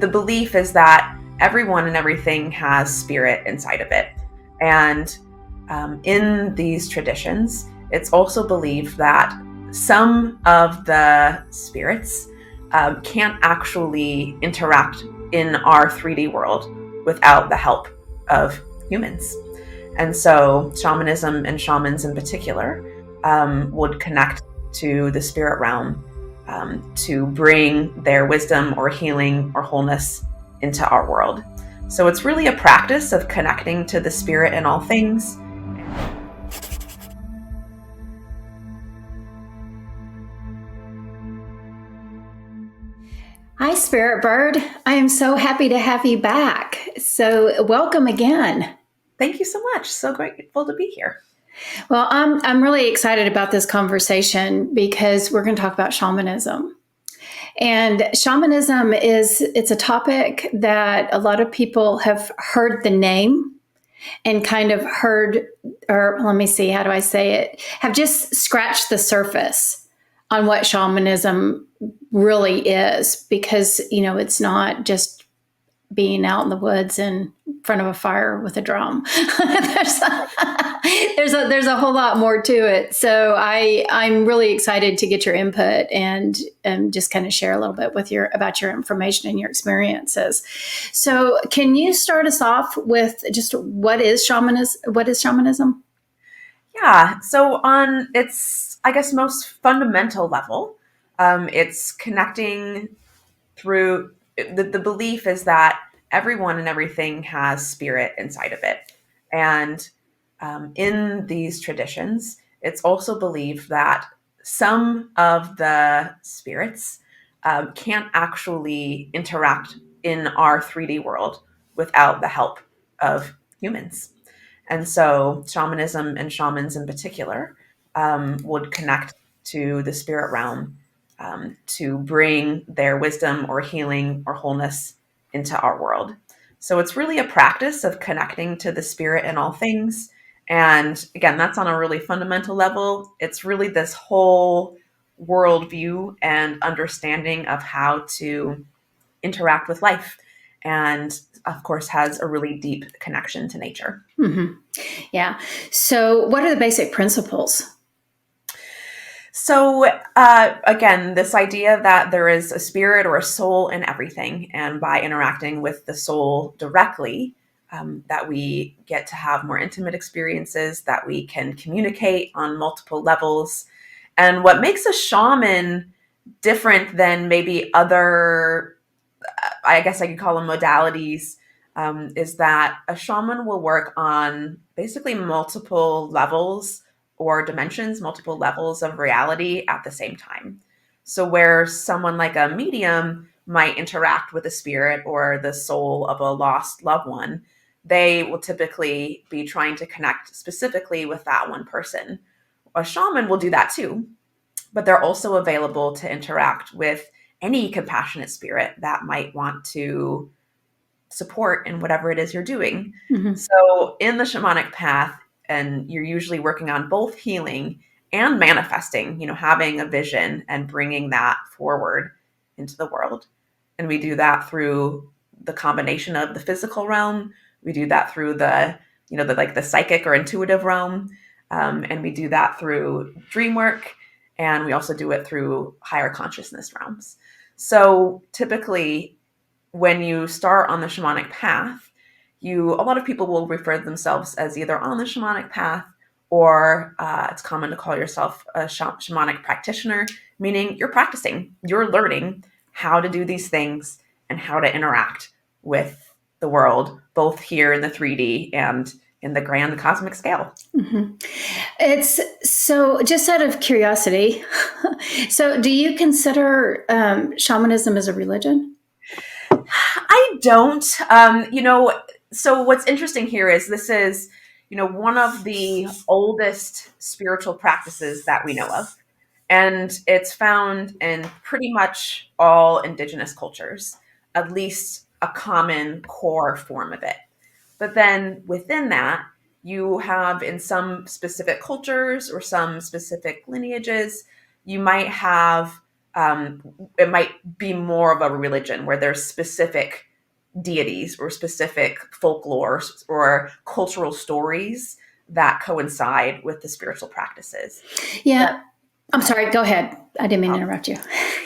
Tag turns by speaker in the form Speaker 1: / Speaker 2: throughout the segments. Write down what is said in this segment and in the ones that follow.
Speaker 1: The belief is that everyone and everything has spirit inside of it. And in these traditions, it's also believed that some of the spirits can't actually interact in our 3D world without the help of humans. And so shamanism and shamans in particular would connect to the spirit realm to bring their wisdom or healing or wholeness into our world. So it's really a practice of connecting to the spirit in all things.
Speaker 2: Hi, SpiritBird. I am so happy to have you back. So welcome again.
Speaker 1: Thank you so much. So grateful to be here.
Speaker 2: Well, I'm really excited about this conversation because we're going to talk about shamanism. And shamanism it's a topic that a lot of people have heard the name and kind of heard, or let me see, how do I say it? Have just scratched the surface on what shamanism really is, because, it's not just being out in the woods in front of a fire with a drum. there's a whole lot more to it. So I'm really excited to get your input and just kind of share a little bit about your information and your experiences. So can you start us off with just what is shamanism?
Speaker 1: Yeah. So on its, I guess, most fundamental level, it's connecting through the belief is that everyone and everything has spirit inside of it. And in these traditions, it's also believed that some of the spirits can't actually interact in our 3D world without the help of humans. And so shamanism and shamans in particular would connect to the spirit realm to bring their wisdom or healing or wholeness into our world. So it's really a practice of connecting to the spirit in all things. And again, that's on a really fundamental level. It's really this whole worldview and understanding of how to interact with life. And of course, has a really deep connection to nature.
Speaker 2: Mm-hmm. Yeah. So what are the basic principles?
Speaker 1: So again, this idea that there is a spirit or a soul in everything, and by interacting with the soul directly, that we get to have more intimate experiences, that we can communicate on multiple levels. And what makes a shaman different than maybe other, I guess I could call them modalities, is that a shaman will work on basically multiple levels or dimensions, multiple levels of reality at the same time. So where someone like a medium might interact with a spirit or the soul of a lost loved one, they will typically be trying to connect specifically with that one person. A shaman will do that too, but they're also available to interact with any compassionate spirit that might want to support in whatever it is you're doing.
Speaker 2: Mm-hmm.
Speaker 1: So in the shamanic path, and you're usually working on both healing and manifesting, having a vision and bringing that forward into the world. And we do that through the combination of the physical realm. We do that through the psychic or intuitive realm. And we do that through dream work. And we also do it through higher consciousness realms. So typically, when you start on the shamanic path, a lot of people will refer to themselves as either on the shamanic path, or it's common to call yourself a shamanic practitioner, meaning you're practicing, you're learning how to do these things and how to interact with the world, both here in the 3D and in the grand cosmic scale.
Speaker 2: Mm-hmm. It's so, just out of curiosity, so do you consider shamanism as a religion?
Speaker 1: I don't. So what's interesting here is this is, one of the oldest spiritual practices that we know of. And it's found in pretty much all indigenous cultures, at least a common core form of it. But then within that, you have in some specific cultures or some specific lineages, you might have it might be more of a religion where there's specific deities or specific folklore or cultural stories that coincide with the spiritual practices.
Speaker 2: Yeah. I'm sorry. Go ahead. I didn't mean to interrupt you.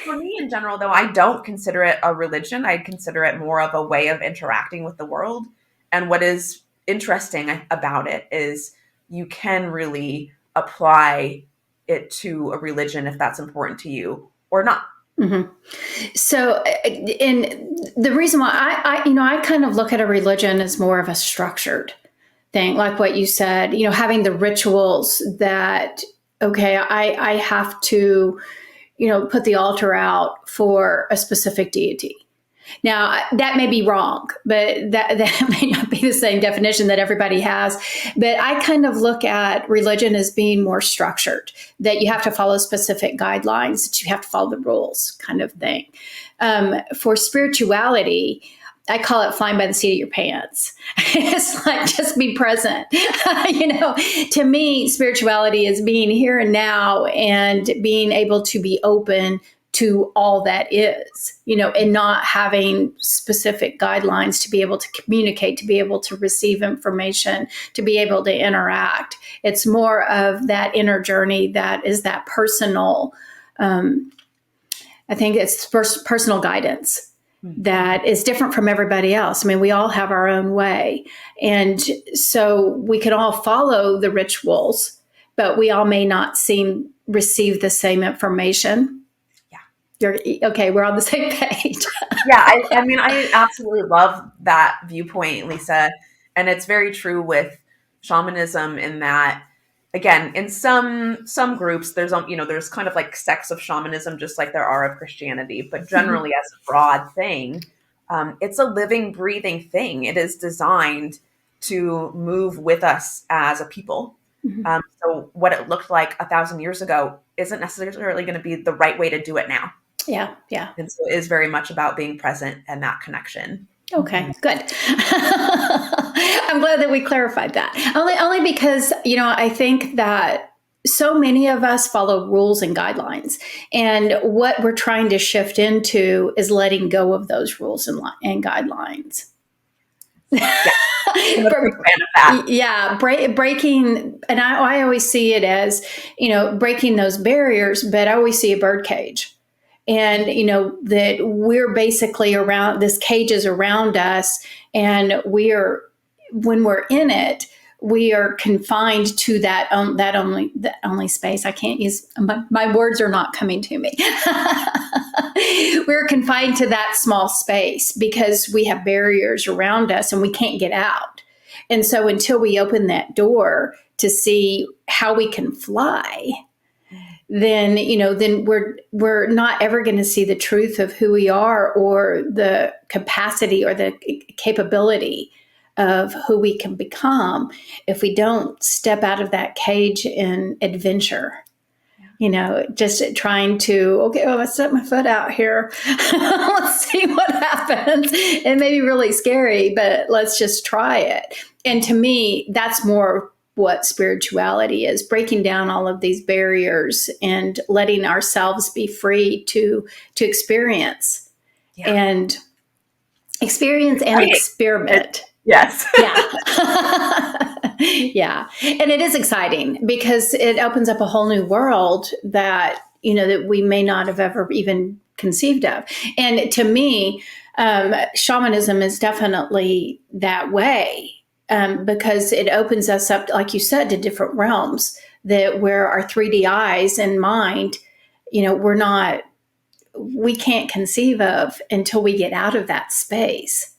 Speaker 1: For me, in general, though, I don't consider it a religion. I consider it more of a way of interacting with the world. And what is interesting about it is you can really apply it to a religion if that's important to you or not.
Speaker 2: Mm-hmm. So, and the reason why I kind of look at a religion as more of a structured thing, like what you said, having the rituals that, okay, I have to, put the altar out for a specific deity. Now, that may be wrong, but that may not be the same definition that everybody has. But I kind of look at religion as being more structured, that you have to follow specific guidelines, that you have to follow the rules kind of thing. For spirituality, I call it flying by the seat of your pants. It's like just be present. To me, spirituality is being here and now and being able to be open to all that is, and not having specific guidelines to be able to communicate, to be able to receive information, to be able to interact. It's more of that inner journey that is that personal, I think it's personal guidance that is different from everybody else. I mean, we all have our own way. And so we can all follow the rituals, but we all may not receive the same information. Okay, we're on the same page.
Speaker 1: Yeah, I mean, I absolutely love that viewpoint, Lisa. And it's very true with shamanism in that, again, in some groups, there's kind of like sects of shamanism, just like there are of Christianity. But generally, as a broad thing, it's a living, breathing thing. It is designed to move with us as a people. So what it looked like 1,000 years ago isn't necessarily going to be the right way to do it now.
Speaker 2: Yeah.
Speaker 1: And so it is very much about being present and that connection.
Speaker 2: Okay, good. I'm glad that we clarified that. Only because, I think that so many of us follow rules and guidelines. And what we're trying to shift into is letting go of those rules and guidelines. Breaking, and I always see it as, breaking those barriers, but I always see a bird cage. And, that we're basically around, this cage is around us, and when we're in it, we are confined to that only space. I can't use, my words are not coming to me. We're confined to that small space because we have barriers around us and we can't get out. And so until we open that door to see how we can fly, then we're not ever going to see the truth of who we are or the capacity or the capability of who we can become if we don't step out of that cage in adventure. Just trying to, okay, well, let's set my foot out here. Let's see what happens. It may be really scary, but let's just try it. And to me, that's more what spirituality is, breaking down all of these barriers and letting ourselves be free to experience and experiment.
Speaker 1: Yes.
Speaker 2: Yeah. And it is exciting because it opens up a whole new world that, that we may not have ever even conceived of. And to me, shamanism is definitely that way. Because it opens us up, like you said, to different realms where our 3D eyes and mind, we can't conceive of until we get out of that space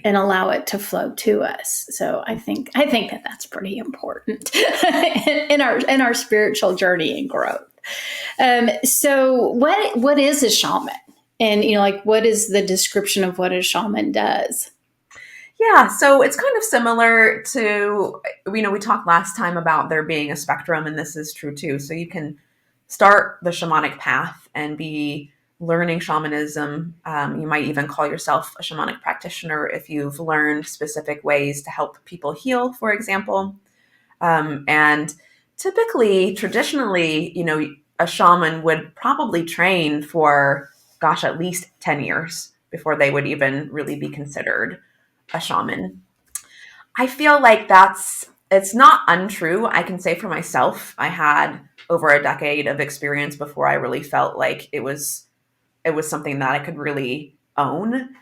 Speaker 2: and allow it to flow to us. So I think that that's pretty important in our spiritual journey and growth. So what is a shaman? And what is the description of what a shaman does?
Speaker 1: Yeah, so it's kind of similar to, we talked last time about there being a spectrum, and this is true too. So you can start the shamanic path and be learning shamanism. You might even call yourself a shamanic practitioner if you've learned specific ways to help people heal, for example. And typically, traditionally, a shaman would probably train for, gosh, at least 10 years before they would even really be considered a shaman. I feel like it's not untrue. I can say for myself, I had over a decade of experience before I really felt like it was something that I could really own.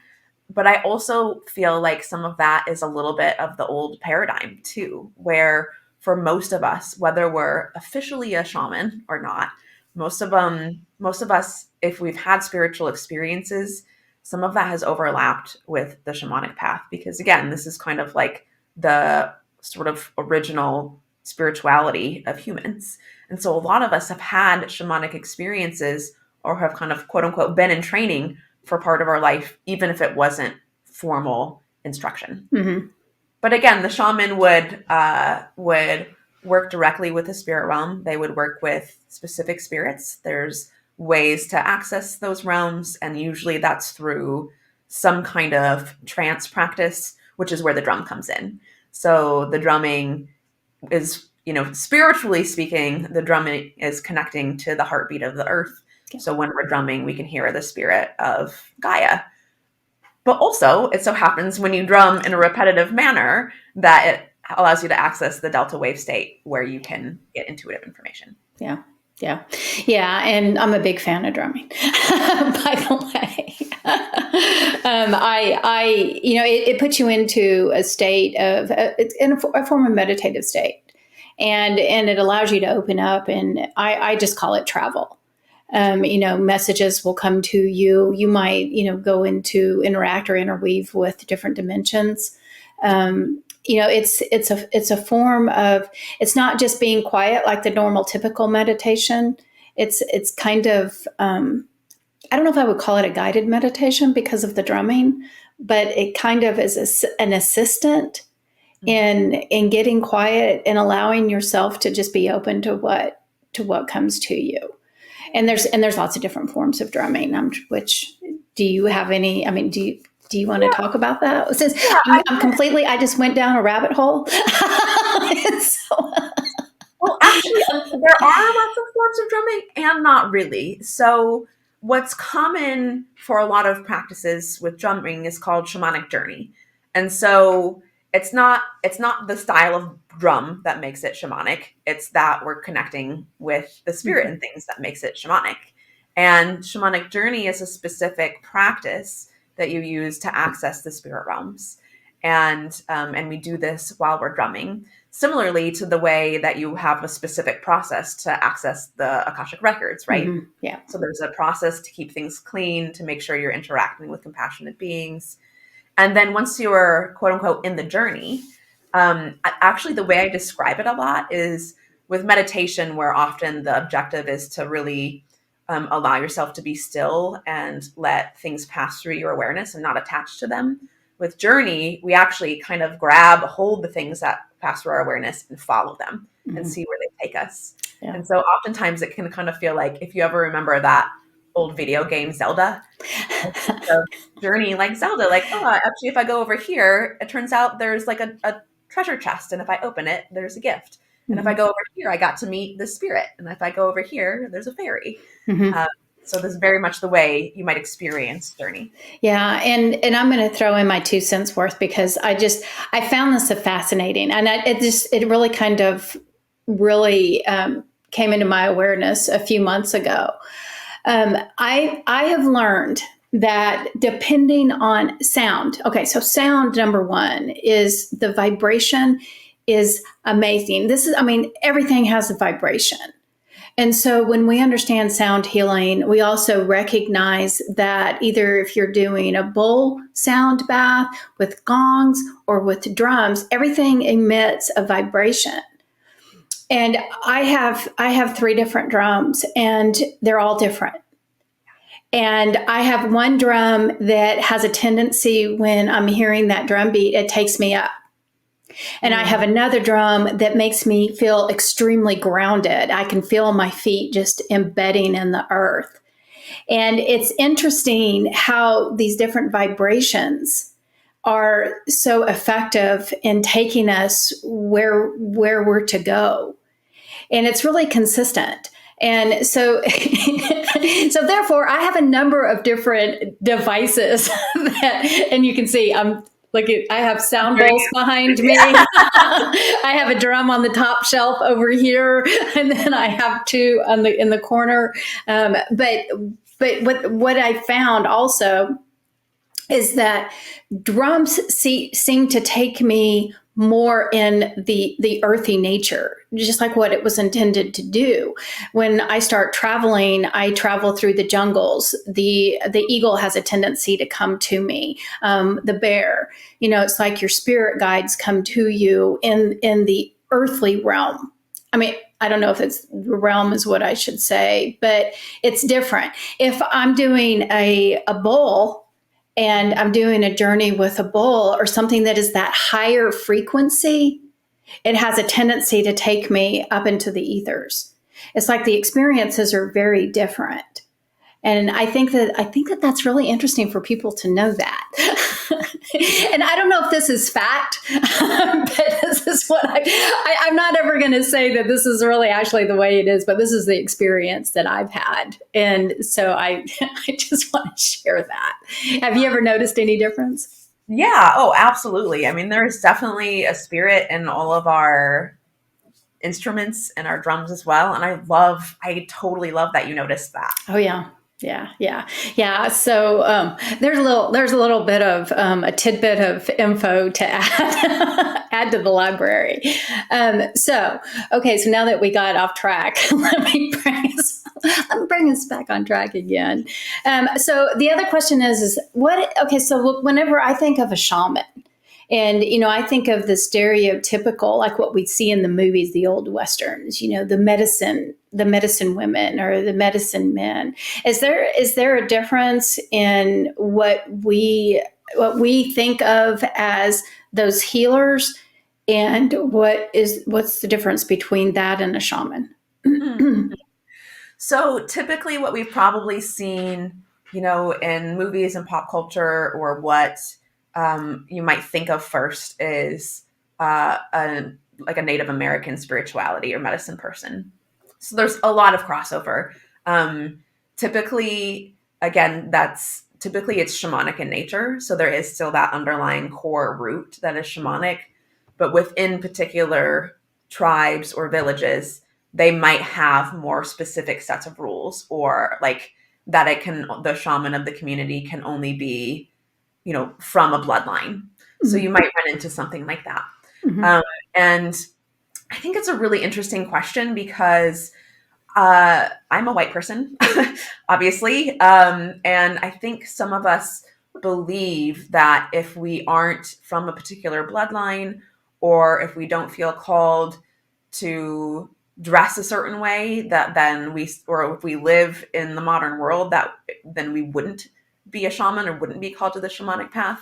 Speaker 1: But I also feel like some of that is a little bit of the old paradigm too, where for most of us, whether we're officially a shaman or not, most of us, if we've had spiritual experiences, some of that has overlapped with the shamanic path. Because again, this is kind of like the sort of original spirituality of humans. And so a lot of us have had shamanic experiences or have kind of quote unquote been in training for part of our life, even if it wasn't formal instruction.
Speaker 2: Mm-hmm.
Speaker 1: But again, the shaman would work directly with the spirit realm. They would work with specific spirits. There's ways to access those realms, and usually that's through some kind of trance practice, which is where the drum comes in. So the drumming is, spiritually speaking, the drumming is connecting to the heartbeat of the earth. So when we're drumming, we can hear the spirit of Gaia. But also, it so happens when you drum in a repetitive manner that it allows you to access the delta wave state where you can get intuitive information.
Speaker 2: Yeah. Yeah. Yeah. And I'm a big fan of drumming, by the way. It puts you into a state of, it's in a form of meditative state. And it allows you to open up, and I just call it travel. Messages will come to you. You might, go into interact or interweave with different dimensions. It's a form of, it's not just being quiet like the normal typical meditation. It's kind of, I don't know if I would call it a guided meditation because of the drumming, but it kind of is an assistant in getting quiet and allowing yourself to just be open to what comes to you. And there's lots of different forms of drumming. Which do you have any? I mean, do you want to talk about that? Since I just went down a rabbit hole.
Speaker 1: Well, actually, there are lots of forms of drumming, and not really. So what's common for a lot of practices with drumming is called shamanic journey, and so it's not the style of drum that makes it shamanic. It's that we're connecting with the spirit and things that makes it shamanic. And shamanic journey is a specific practice that you use to access the spirit realms. And we do this while we're drumming, similarly to the way that you have a specific process to access the Akashic records, right?
Speaker 2: Mm-hmm. Yeah.
Speaker 1: So there's a process to keep things clean, to make sure you're interacting with compassionate beings. And then once you're quote unquote in the journey, actually the way I describe it a lot is with meditation, where often the objective is to really allow yourself to be still and let things pass through your awareness and not attach to them. With journey, we actually kind of hold the things that pass through our awareness and follow them and see where they take us. Yeah. And so oftentimes it can kind of feel like, if you ever remember that old video game Zelda, the journey like Zelda, like, actually if I go over here, it turns out there's like a treasure chest, and if I open it, there's a gift. And if I go over here, I got to meet the spirit, and if I go over here, there's a fairy. So this is very much the way you might experience journey.
Speaker 2: Yeah, and I'm going to throw in my 2 cents worth, because I found this fascinating, and it really kind of came into my awareness a few months ago. I have learned that depending on sound, okay, so sound, number one, is the vibration is amazing. Everything has a vibration. And so when we understand sound healing, we also recognize that either if you're doing a bowl sound bath with gongs or with drums, everything emits a vibration. And I have 3 different drums, and they're all different. And I have one drum that has a tendency, when I'm hearing that drum beat, it takes me up. And I have another drum that makes me feel extremely grounded. I can feel my feet just embedding in the earth. And it's interesting how these different vibrations are so effective in taking us where we're to go. And it's really consistent. And so, so therefore, I have a number of different devices that, and you can see I'm looking. I have sound bowls behind me. I have a drum on the top shelf over here, and then I have two on the in the corner. But what I found also is that drums seem to take me more in the earthy nature, just like what it was intended to do. When I start traveling, I travel through the jungles. The eagle has a tendency to come to me. The bear, it's like your spirit guides come to you in the earthly realm. I mean, I don't know if it's the realm is what I should say, but it's different. If I'm doing a bull and I'm doing a journey with a bull or something that is that higher frequency, it has a tendency to take me up into the ethers. It's like the experiences are very different. And I think that that's really interesting for people to know that. And I don't know if this is fact, but this is what I'm not ever going to say that this is really actually the way it is, but this is the experience that I've had. And so I just want to share that. Have you ever noticed any difference?
Speaker 1: Yeah. Oh, absolutely. I mean, there's definitely a spirit in all of our instruments and our drums as well. And I totally love that you noticed that.
Speaker 2: Oh yeah. Yeah. So there's a little bit of a tidbit of info to add add to the library. So now that we got off track, let me bring us back on track again. So the other question is what? Okay, so whenever I think of a shaman. And, I think of the stereotypical, like what we see in the movies, the old Westerns, the medicine women or the medicine men. Is there a difference in what we think of as those healers and what's the difference between that and a shaman?
Speaker 1: So typically what we've probably seen, in movies and pop culture, or what you might think of first is like a Native American spirituality or medicine person. So there's a lot of crossover. Typically, again, typically it's shamanic in nature. So there is still that underlying core root that is shamanic, but within particular tribes or villages, they might have more specific sets of rules, or like that the shaman of the community can only be, from a bloodline. Mm-hmm. So you might run into something like that. Mm-hmm. And I think it's a really interesting question because I'm a white person, obviously. And I think some of us believe that if we aren't from a particular bloodline, or if we don't feel called to dress a certain way, or if we live in the modern world, then we wouldn't be a shaman or wouldn't be called to the shamanic path.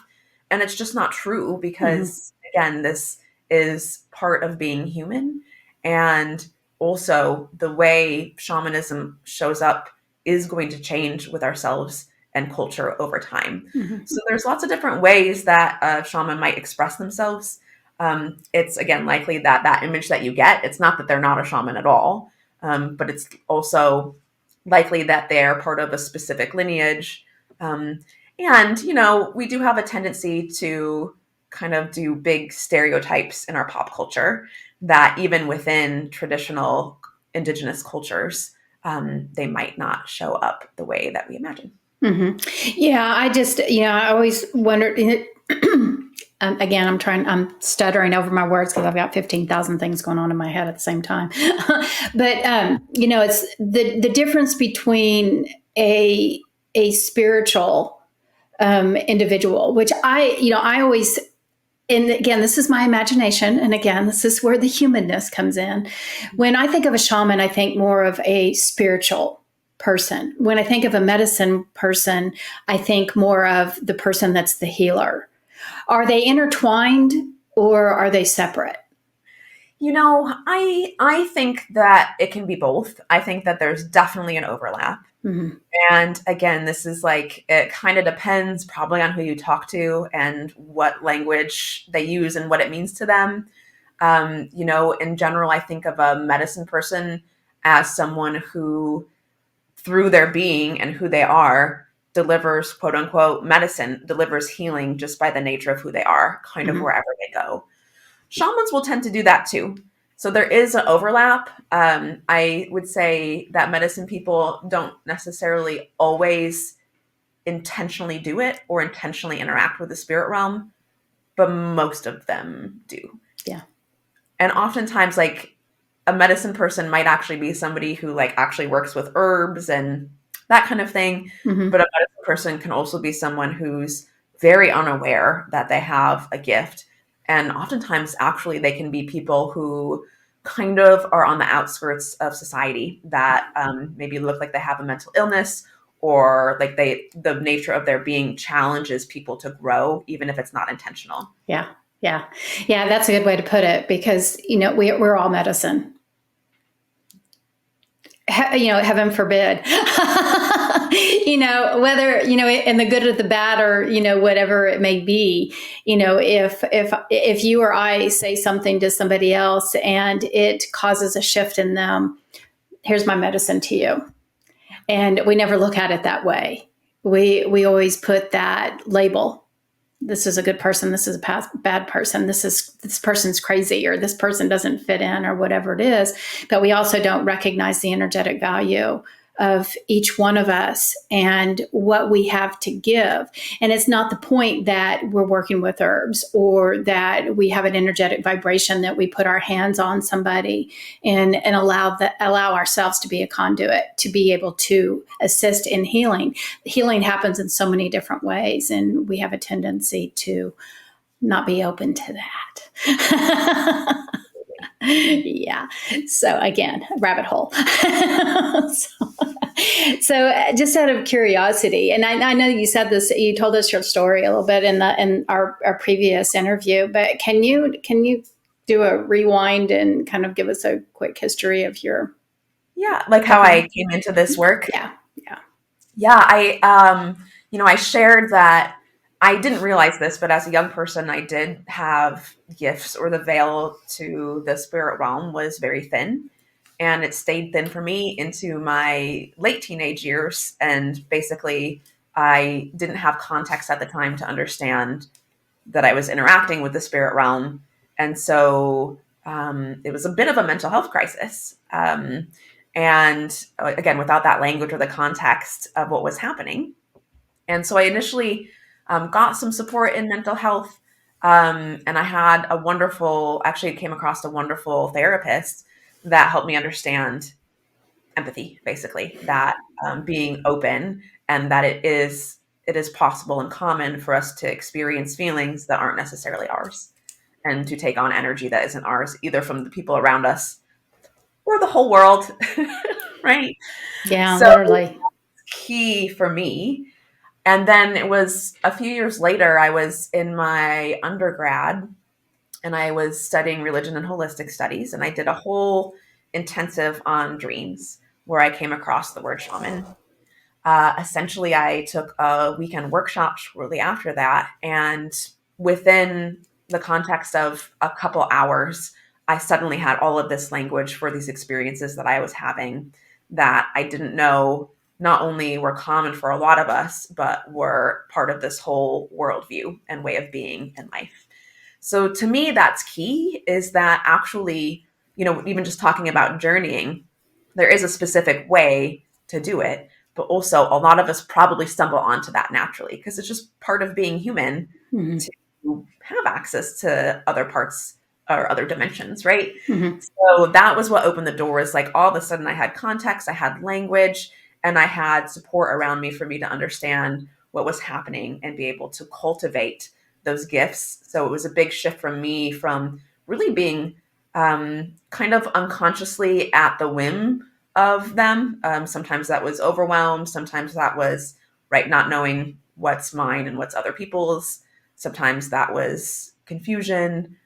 Speaker 1: And it's just not true because, again, this is part of being human. And also the way shamanism shows up is going to change with ourselves and culture over time. Mm-hmm. So there's lots of different ways that a shaman might express themselves. It's, again, likely that image that you get, it's not that they're not a shaman at all, but it's also likely that they're part of a specific lineage. And, we do have a tendency to kind of do big stereotypes in our pop culture that even within traditional indigenous cultures, they might not show up the way that we imagine.
Speaker 2: Mm-hmm. Yeah, I always wondered. Again, I'm stuttering over my words because I've got 15,000 things going on in my head at the same time. But it's the difference between a spiritual individual, which I always. And again, this is my imagination. And again, this is where the humanness comes in. When I think of a shaman, I think more of a spiritual person. When I think of a medicine person, I think more of the person that's the healer. Are they intertwined or are they separate?
Speaker 1: I think that it can be both. I think that there's definitely an overlap. Mm-hmm. And again, this is it kind of depends probably on who you talk to and what language they use and what it means to them. In general, I think of a medicine person as someone who, through their being and who they are, delivers quote unquote medicine, delivers healing just by the nature of who they are, kind of
Speaker 2: Mhm.
Speaker 1: wherever they go. Shamans will tend to do that too. So there is an overlap. I would say that medicine people don't necessarily always intentionally do it or intentionally interact with the spirit realm, but most of them do.
Speaker 2: Yeah.
Speaker 1: And oftentimes, like, a medicine person might actually be somebody who like actually works with herbs and that kind of thing.
Speaker 2: Mhm.
Speaker 1: But a medicine person can also be someone who's very unaware that they have a gift. And oftentimes, actually, they can be people who kind of are on the outskirts of society that maybe look like they have a mental illness, or like the nature of their being challenges people to grow, even if it's not intentional.
Speaker 2: Yeah. Yeah. Yeah. That's a good way to put it, because, we're all medicine. Heaven forbid, whether, in the good or the bad, or, whatever it may be, if you or I say something to somebody else and it causes a shift in them, here's my medicine to you. And we never look at it that way. We always put that label. This is a good person. This is a bad person. This person's crazy, or this person doesn't fit in, or whatever it is. But we also don't recognize the energetic value of each one of us and what we have to give. And it's not the point that we're working with herbs, or that we have an energetic vibration that we put our hands on somebody and allow ourselves to be a conduit to be able to assist in healing. Healing happens in so many different ways, and we have a tendency to not be open to that. Yeah. So again, rabbit hole. so just out of curiosity, and I know you said this, you told us your story a little bit in our previous interview, but can you do a rewind and kind of give us a quick history of your
Speaker 1: Yeah, like how
Speaker 2: background?
Speaker 1: I came into this work.
Speaker 2: Yeah. Yeah.
Speaker 1: Yeah, I shared that I didn't realize this, but as a young person, I did have gifts, or the veil to the spirit realm was very thin, and it stayed thin for me into my late teenage years. And basically, I didn't have context at the time to understand that I was interacting with the spirit realm. And so it was a bit of a mental health crisis. And again, without that language or the context of what was happening. And so I initially got some support in mental health. And I had actually came across a wonderful therapist that helped me understand empathy, basically, that being open, and that it is possible and common for us to experience feelings that aren't necessarily ours, and to take on energy that isn't ours, either from the people around us or the whole world. Right?
Speaker 2: Yeah,
Speaker 1: So
Speaker 2: literally.
Speaker 1: key for me. And then it was a few years later, I was in my undergrad and I was studying religion and holistic studies, and I did a whole intensive on dreams where I came across the word shaman. Essentially, I took a weekend workshop shortly after that, and within the context of a couple hours, I suddenly had all of this language for these experiences that I was having that I didn't know not only were common for a lot of us, but were part of this whole worldview and way of being in life. So to me, that's key, is that actually, even just talking about journeying, there is a specific way to do it, but also a lot of us probably stumble onto that naturally because it's just part of being human
Speaker 2: Mm-hmm.
Speaker 1: to have access to other parts or other dimensions, right?
Speaker 2: Mm-hmm.
Speaker 1: So that was what opened the doors. Like, all of a sudden I had context, I had language, and I had support around me for me to understand what was happening and be able to cultivate those gifts. So it was a big shift from me, from really being kind of unconsciously at the whim of them. Sometimes that was overwhelmed. Sometimes that was, right, not knowing what's mine and what's other people's. Sometimes that was confusion,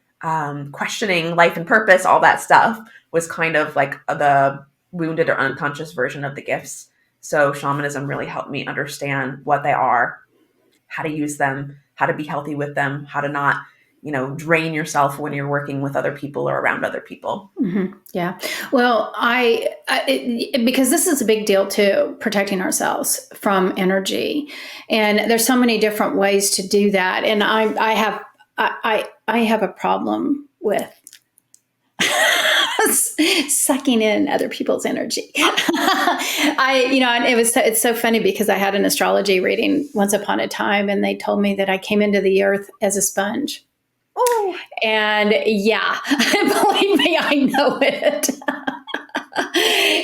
Speaker 1: questioning life and purpose. All that stuff was kind of like the wounded or unconscious version of the gifts. So shamanism really helped me understand what they are, how to use them, how to be healthy with them, how to not drain yourself when you're working with other people or around other people.
Speaker 2: Mm-hmm. Yeah. Well, because this is a big deal too, protecting ourselves from energy, and there's so many different ways to do that. And I have a problem with sucking in other people's energy. And it's so funny because I had an astrology reading once upon a time, and they told me that I came into the earth as a sponge.
Speaker 1: Oh,
Speaker 2: And yeah, believe me, I know it.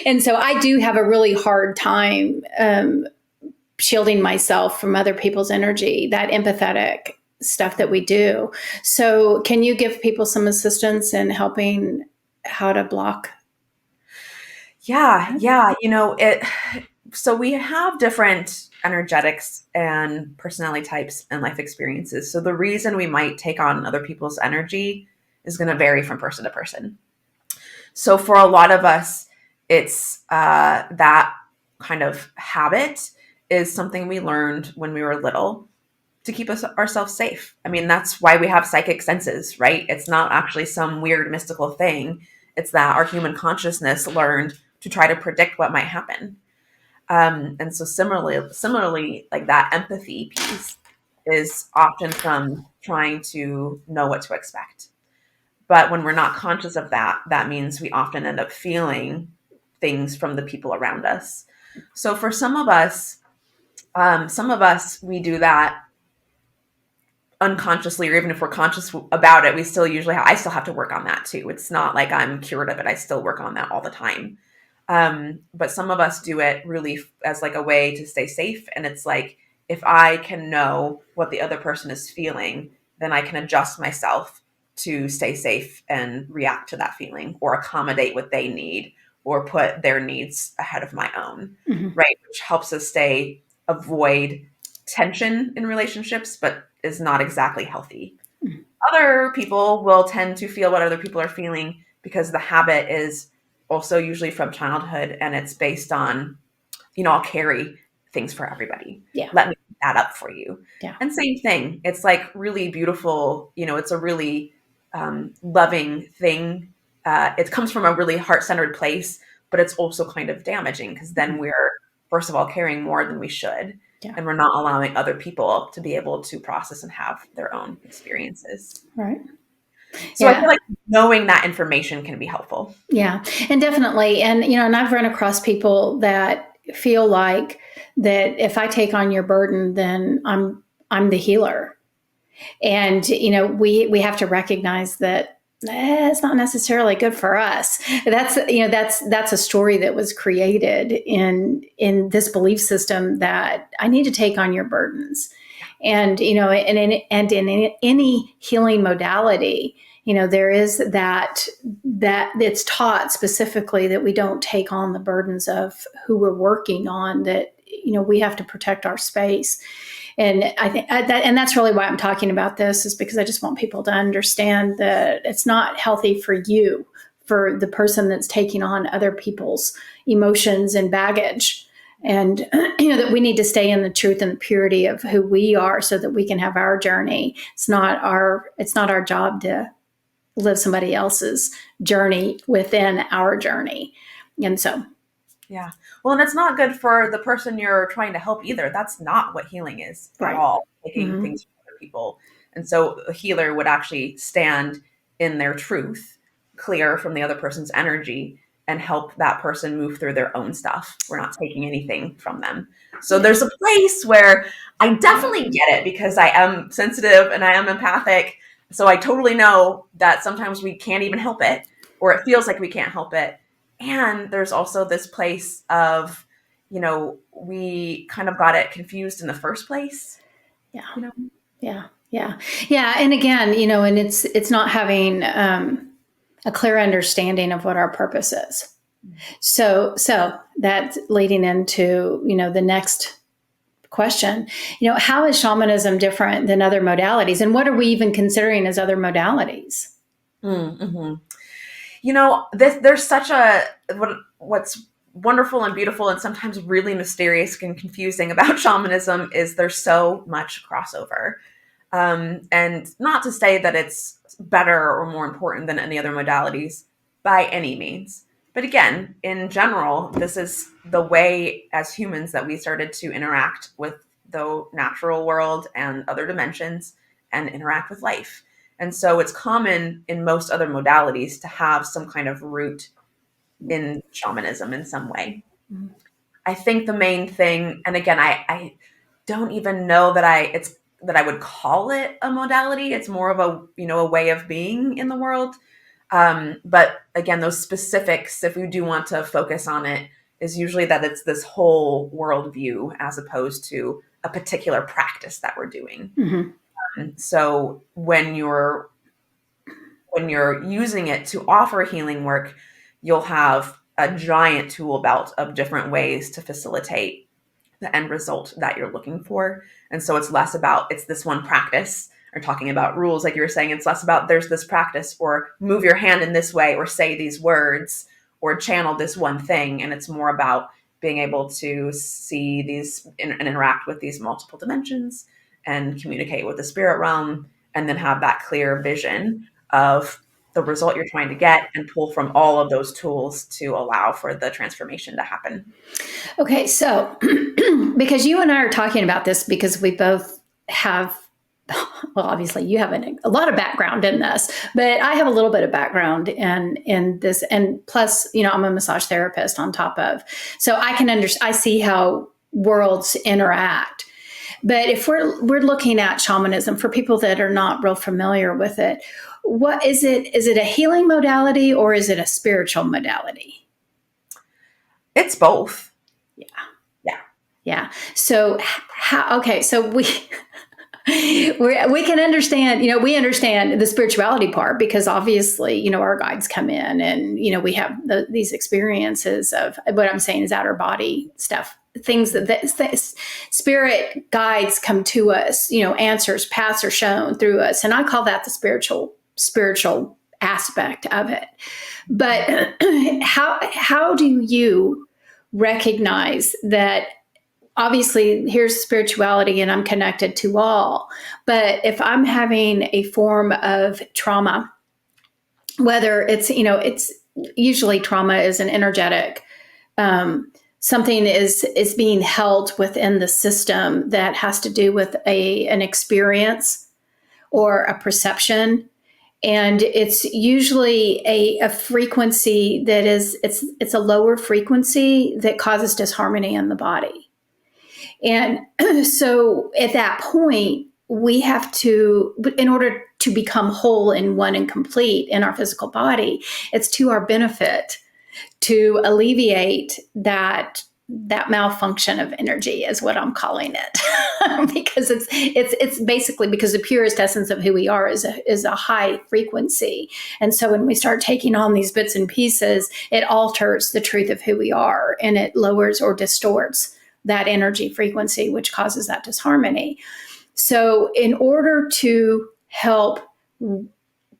Speaker 2: And so I do have a really hard time shielding myself from other people's energy, that empathetic stuff that we do. So can you give people some assistance in helping how to block?
Speaker 1: yeah. So we have different energetics and personality types and life experiences. So the reason we might take on other people's energy is going to vary from person to person. So for a lot of us, it's that kind of habit is something we learned when we were little to keep ourselves safe. I mean, that's why we have psychic senses, right? It's not actually some weird mystical thing. It's that our human consciousness learned to try to predict what might happen. And so similarly, like that empathy piece is often from trying to know what to expect. But when we're not conscious of that, that means we often end up feeling things from the people around us. So for some of us, we do that unconsciously, or even if we're conscious about it, I still have to work on that too. It's not like I'm cured of it. I still work on that all the time. But some of us do it really as like a way to stay safe. And it's like, if I can know what the other person is feeling, then I can adjust myself to stay safe and react to that feeling or accommodate what they need or put their needs ahead of my own,
Speaker 2: Mm-hmm.
Speaker 1: right? Which helps us avoid tension in relationships, but is not exactly healthy.
Speaker 2: Mm-hmm.
Speaker 1: Other people will tend to feel what other people are feeling because the habit is also usually from childhood, and it's based on, I'll carry things for everybody.
Speaker 2: Yeah.
Speaker 1: Let me pick that up for you.
Speaker 2: Yeah.
Speaker 1: And same thing. It's like really beautiful. It's a really loving thing. It comes from a really heart-centered place, but it's also kind of damaging because then we're, first of all, carrying more than we should.
Speaker 2: Yeah.
Speaker 1: And we're not allowing other people to be able to process and have their own experiences.
Speaker 2: Right.
Speaker 1: So I feel like knowing that information can be helpful.
Speaker 2: Yeah, and definitely. And I've run across people that feel like that if I take on your burden, then I'm the healer. And we have to recognize that it's not necessarily good for us. That's a story that was created in this belief system that I need to take on your burdens. And and in any healing modality, there is that it's taught specifically that we don't take on the burdens of who we're working on, that we have to protect our space. And I think and that's really why I'm talking about this, is because I just want people to understand that it's not healthy for you, for the person that's taking on other people's emotions and baggage. And that we need to stay in the truth and the purity of who we are so that we can have our journey. It's not our job to live somebody else's journey within our journey. And so,
Speaker 1: yeah. Well, and it's not good for the person you're trying to help either. That's not what healing is
Speaker 2: right.
Speaker 1: at all, taking
Speaker 2: Mm-hmm.
Speaker 1: things from other people. And so a healer would actually stand in their truth, clear from the other person's energy, and help that person move through their own stuff. We're not taking anything from them. So there's a place where I definitely get it, because I am sensitive and I am empathic. So I totally know that sometimes we can't even help it, or it feels like we can't help it. And there's also this place of, we kind of got it confused in the first place.
Speaker 2: Yeah. Yeah. And again, and it's not having a clear understanding of what our purpose is. So that's leading into, the next question. How is shamanism different than other modalities? And what are we even considering as other modalities?
Speaker 1: Mm-hmm. There's such what's wonderful and beautiful and sometimes really mysterious and confusing about shamanism is there's so much crossover. And not to say that it's better or more important than any other modalities by any means. But again, in general, this is the way as humans that we started to interact with the natural world and other dimensions and interact with life. And so it's common in most other modalities to have some kind of root in shamanism in some way.
Speaker 2: Mhm.
Speaker 1: I think the main thing, and again, I don't even know that I would call it a modality. It's more of a a way of being in the world. But again, those specifics, if we do want to focus on it, is usually that it's this whole worldview as opposed to a particular practice that we're doing.
Speaker 2: Mhm.
Speaker 1: So when you're using it to offer healing work, you'll have a giant tool belt of different ways to facilitate the end result that you're looking for. And so it's less about it's this one practice or talking about rules, like you were saying. It's less about there's this practice or move your hand in this way or say these words or channel this one thing. And it's more about being able to see these and interact with these multiple dimensions and communicate with the spirit realm and then have that clear vision of the result you're trying to get and pull from all of those tools to allow for the transformation to happen.
Speaker 2: Okay, so because you and I are talking about this because we both have, well, obviously you have a lot of background in this, but I have a little bit of background in this, and plus, I'm a massage therapist on top of, so I see how worlds interact. But if we're looking at shamanism for people that are not real familiar with it, what is it? Is it a healing modality or is it a spiritual modality?
Speaker 1: It's both.
Speaker 2: Yeah.
Speaker 1: Yeah.
Speaker 2: Yeah. So okay, so we can understand, we understand the spirituality part because obviously, our guides come in and, we have these experiences of what I'm saying is outer body stuff, things that spirit guides come to us, answers, paths are shown through us. And I call that the spiritual aspect of it. But how do you recognize that obviously here's spirituality and I'm connected to all, but if I'm having a form of trauma, whether it's usually trauma is an energetic, something is being held within the system that has to do with an experience or a perception, and it's usually a frequency that it's a lower frequency that causes disharmony in the body. And so at that point, we have to, in order to become whole and one and complete in our physical body, it's to our benefit to alleviate that malfunction of energy is what I'm calling it. Because it's basically because the purest essence of who we are is a high frequency. And so when we start taking on these bits and pieces, it alters the truth of who we are and it lowers or distorts that energy frequency, which causes that disharmony. So in order to help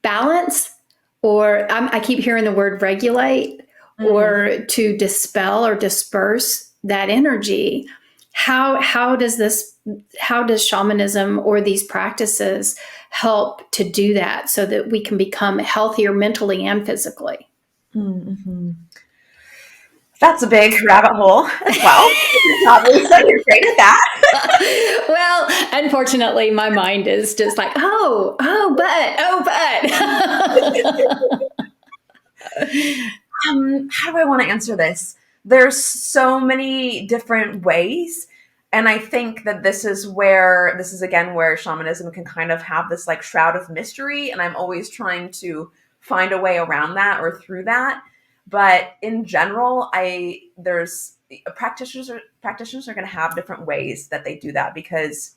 Speaker 2: balance, or I keep hearing the word regulate, or to dispel or disperse that energy, how does shamanism or these practices help to do that so that we can become healthier mentally and physically?
Speaker 1: Mm-hmm. That's a big rabbit hole as well. Obviously, you're great at that.
Speaker 2: Well, unfortunately, my mind is just like, but.
Speaker 1: How do I want to answer this? There's so many different ways. And I think that this is again where shamanism can kind of have this like shroud of mystery. And I'm always trying to find a way around that or through that. But in general, there's practitioners are going to have different ways that they do that because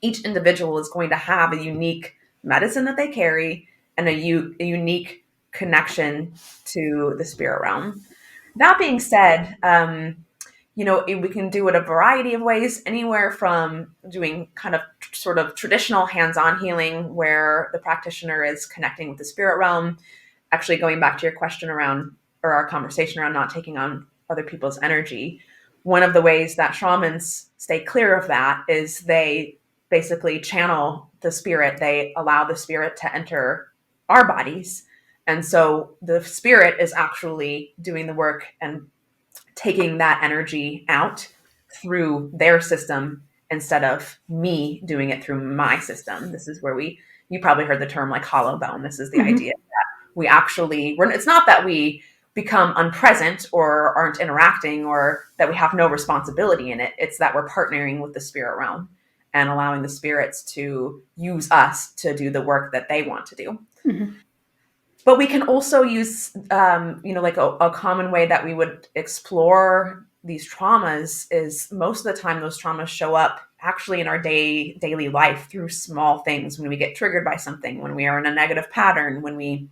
Speaker 1: each individual is going to have a unique medicine that they carry and a unique connection to the spirit realm. That being said, we can do it a variety of ways, anywhere from doing kind of sort of traditional hands-on healing where the practitioner is connecting with the spirit realm, actually going back to your question around or our conversation around not taking on other people's energy. One of the ways that shamans stay clear of that is they basically channel the spirit. They allow the spirit to enter our bodies. And so the spirit is actually doing the work and taking that energy out through their system instead of me doing it through my system. This is where you probably heard the term like hollow bone. This is the
Speaker 2: Mm-hmm.
Speaker 1: idea that it's not that we become unpresent or aren't interacting or that we have no responsibility in it. It's that we're partnering with the spirit realm and allowing the spirits to use us to do the work that they want to do.
Speaker 2: Mm-hmm.
Speaker 1: But we can also use, like a common way that we would explore these traumas is most of the time those traumas show up actually in our daily life through small things. When we get triggered by something, when we are in a negative pattern, when we,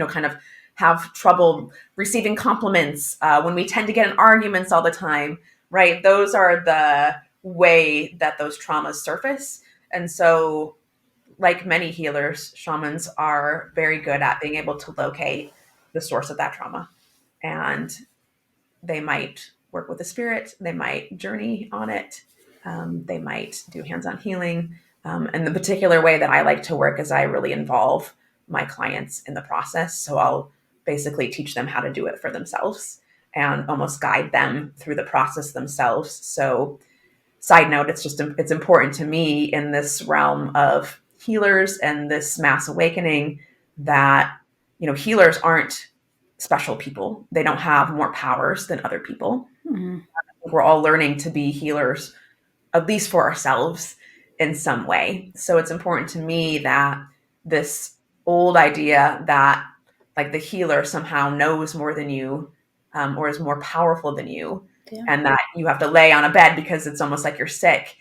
Speaker 1: kind of have trouble receiving compliments, when we tend to get in arguments all the time, right? Those are the way that those traumas surface. And so like many healers, shamans are very good at being able to locate the source of that trauma. And they might work with the spirit, they might journey on it, they might do hands on healing. And the particular way that I like to work is I really involve my clients in the process. So I'll basically teach them how to do it for themselves and almost guide them through the process themselves. So side note, it's important to me in this realm of healers and this mass awakening that healers aren't special people. They don't have more powers than other people.
Speaker 2: Mm-hmm.
Speaker 1: We're all learning to be healers, at least for ourselves in some way. So it's important to me that this old idea that like the healer somehow knows more than you, or is more powerful than you,
Speaker 2: Yeah.
Speaker 1: and that you have to lay on a bed because it's almost like you're sick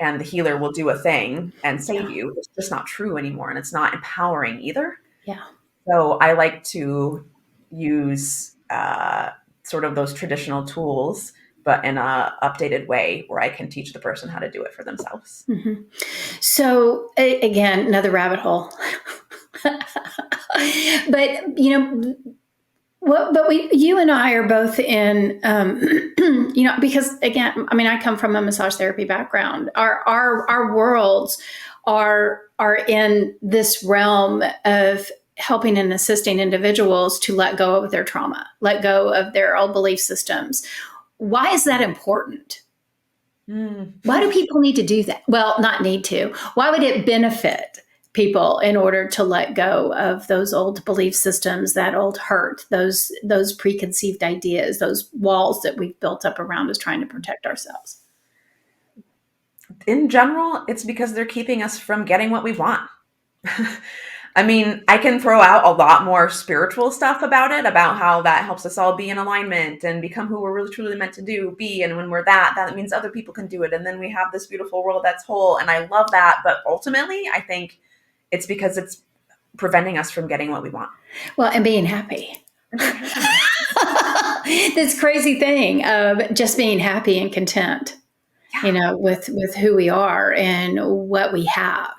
Speaker 1: and the healer will do a thing and save
Speaker 2: Yeah.
Speaker 1: you. It's just not true anymore. And it's not empowering either.
Speaker 2: Yeah.
Speaker 1: So I like to use sort of those traditional tools, but in a updated way where I can teach the person how to do it for themselves.
Speaker 2: Mm-hmm. So again, another rabbit hole. But you and I are both in, because again, I mean, I come from a massage therapy background. Our worlds are in this realm of helping and assisting individuals to let go of their trauma, let go of their old belief systems. Why is that important?
Speaker 1: Mm.
Speaker 2: Why do people need to do that? Well, not need to. Why would it benefit people in order to let go of those old belief systems, that old hurt, those preconceived ideas, those walls that we've built up around us trying to protect ourselves?
Speaker 1: In general, it's because they're keeping us from getting what we want. I mean, I can throw out a lot more spiritual stuff about it, about how that helps us all be in alignment and become who we're really truly meant to be. And when we're that means other people can do it. And then we have this beautiful world that's whole. And I love that. But ultimately, I think it's because it's preventing us from getting what we want.
Speaker 2: Well, and being happy. This crazy thing of just being happy and content,
Speaker 1: Yeah.
Speaker 2: with who we are and what we have.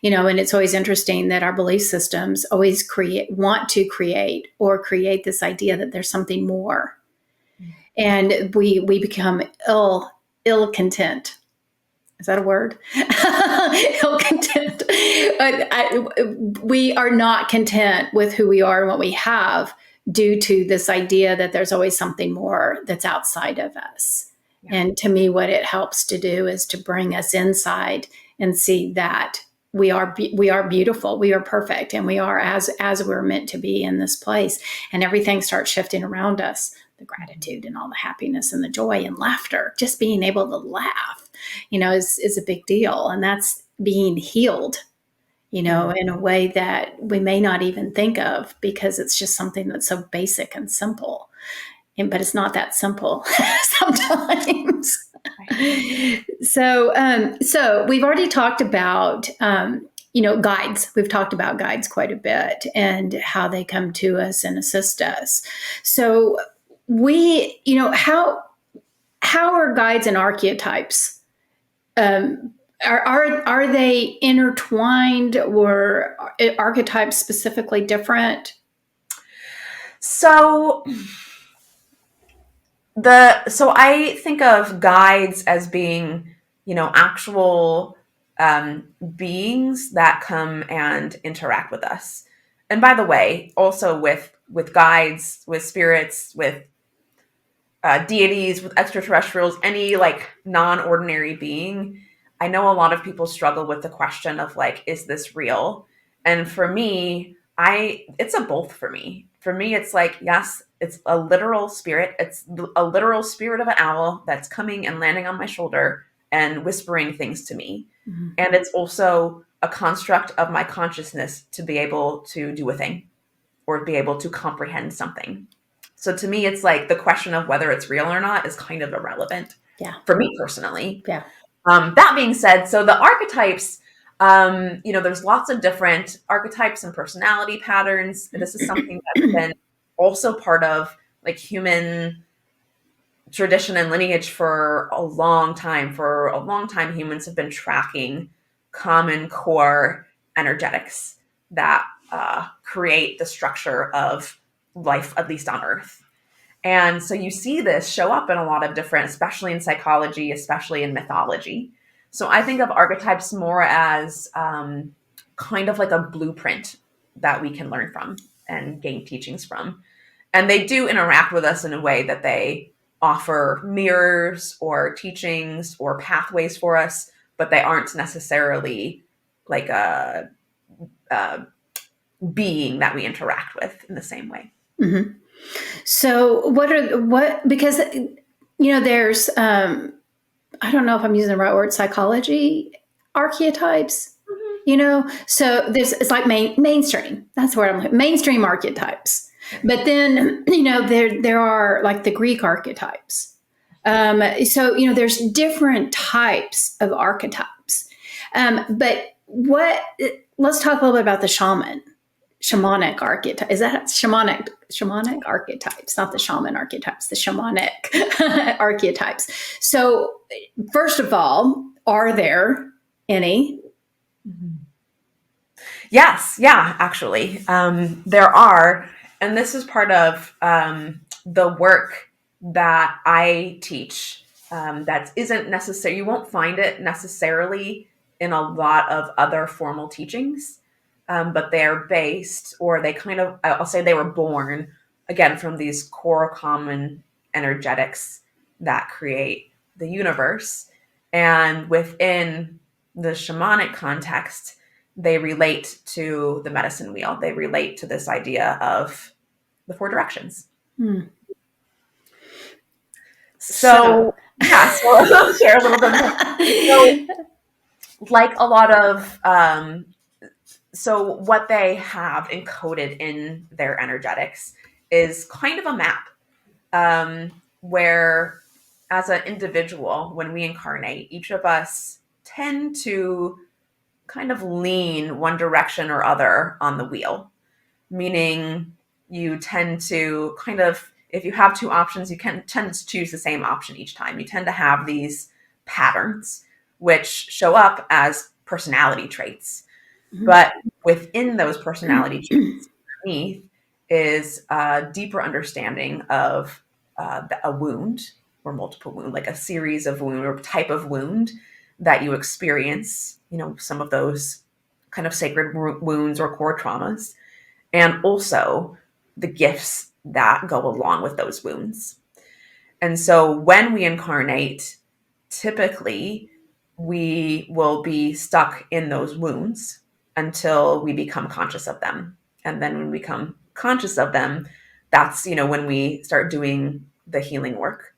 Speaker 2: And it's always interesting that our belief systems always want to create this idea that there's something more. And we become ill content. Is that a word? Ill content. We are not content with who we are and what we have due to this idea that there's always something more that's outside of us.
Speaker 1: Yeah.
Speaker 2: And to me, what it helps to do is to bring us inside and see that we are beautiful, we are perfect, and we are as we're meant to be in this place. And everything starts shifting around us. The gratitude and all the happiness and the joy and laughter, just being able to laugh, is a big deal. And that's being healed, in a way that we may not even think of because it's just something that's so basic and simple. But it's not that simple sometimes. So we've already talked about, guides. We've talked about guides quite a bit and how they come to us and assist us. So how are guides and archetypes? Are they intertwined, or are archetypes specifically different?
Speaker 1: So I think of guides as being, actual beings that come and interact with us. And by the way, also with guides, with spirits, with deities, with extraterrestrials, any like non-ordinary being. I know a lot of people struggle with the question of like, is this real? And for me, it's a both for me. For me, it's like, yes, it's a literal spirit. It's a literal spirit of an owl that's coming and landing on my shoulder and whispering things to me.
Speaker 2: Mm-hmm.
Speaker 1: And it's also a construct of my consciousness to be able to do a thing or be able to comprehend something. So to me, it's like the question of whether it's real or not is kind of irrelevant.
Speaker 2: Yeah.
Speaker 1: For me personally.
Speaker 2: Yeah.
Speaker 1: That being said, so the archetypes, there's lots of different archetypes and personality patterns. This is something that's been also part of like human tradition and lineage for a long time. For a long time, humans have been tracking common core energetics that create the structure of life, at least on Earth. And so you see this show up in a lot of different, especially in psychology, especially in mythology. So I think of archetypes more as kind of like a blueprint that we can learn from and gain teachings from. And they do interact with us in a way that they offer mirrors or teachings or pathways for us, but they aren't necessarily like a being that we interact with in the same way.
Speaker 2: Mm-hmm. So because, there's, I don't know if I'm using the right word, psychology archetypes, so it's like mainstream. That's where I'm like, mainstream archetypes. But then, there are like the Greek archetypes. So, there's different types of archetypes. But let's talk a little bit about the shamanic archetype. Is that shamanic archetypes, not the shaman archetypes, the shamanic archetypes. So first of all, are there any?
Speaker 1: Yes. Yeah, actually. There are. And this is part of the work that I teach that isn't necessary. You won't find it necessarily in a lot of other formal teachings, but they're based, or they kind of, I'll say they were born, again, from these core common energetics that create the universe. And within the shamanic context, they relate to the medicine wheel. They relate to this idea of the four directions. So I'll share a little bit more. So, like a lot of, so what they have encoded in their energetics is kind of a map, where as an individual, when we incarnate, each of us tend to kind of lean one direction or other on the wheel, meaning you tend to kind of, if you have two options, you can tend to choose the same option each time. You tend to have these patterns which show up as personality traits. Mm-hmm. But within those personality traits underneath is a deeper understanding of a wound or multiple wound, like a series of wound or type of wound that you experience, some of those kind of sacred wounds or core traumas, and also the gifts that go along with those wounds. And so when we incarnate, typically we will be stuck in those wounds until we become conscious of them. And then when we become conscious of them, that's, when we start doing the healing work.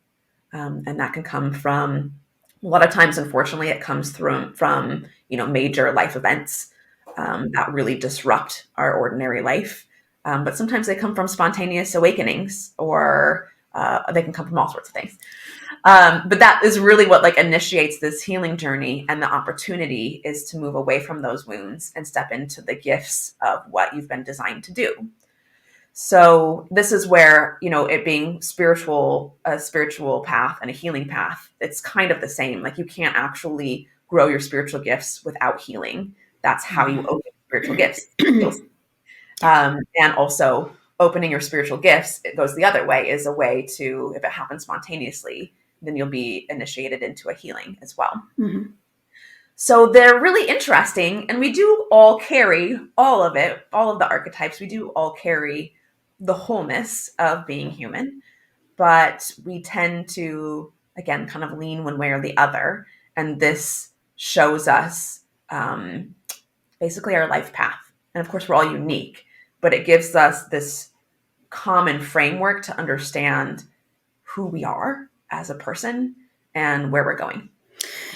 Speaker 1: And that can come from, a lot of times, unfortunately, it comes from major life events that really disrupt our ordinary life. But sometimes they come from spontaneous awakenings, or they can come from all sorts of things. But that is really what initiates this healing journey, and the opportunity is to move away from those wounds and step into the gifts of what you've been designed to do. So this is where, it being a spiritual path and a healing path, it's kind of the same. You can't actually grow your spiritual gifts without healing. That's how you open spiritual gifts. And also opening your spiritual gifts, it goes the other way, is a way to, if it happens spontaneously, then you'll be initiated into a healing as well. Mm-hmm. So they're really interesting, and we do all carry all of it, all of the archetypes. We do all carry the wholeness of being human, but we tend to, again, kind of lean one way or the other. And this shows us basically our life path. And of course, we're all unique, but it gives us this common framework to understand who we are as a person and where we're going.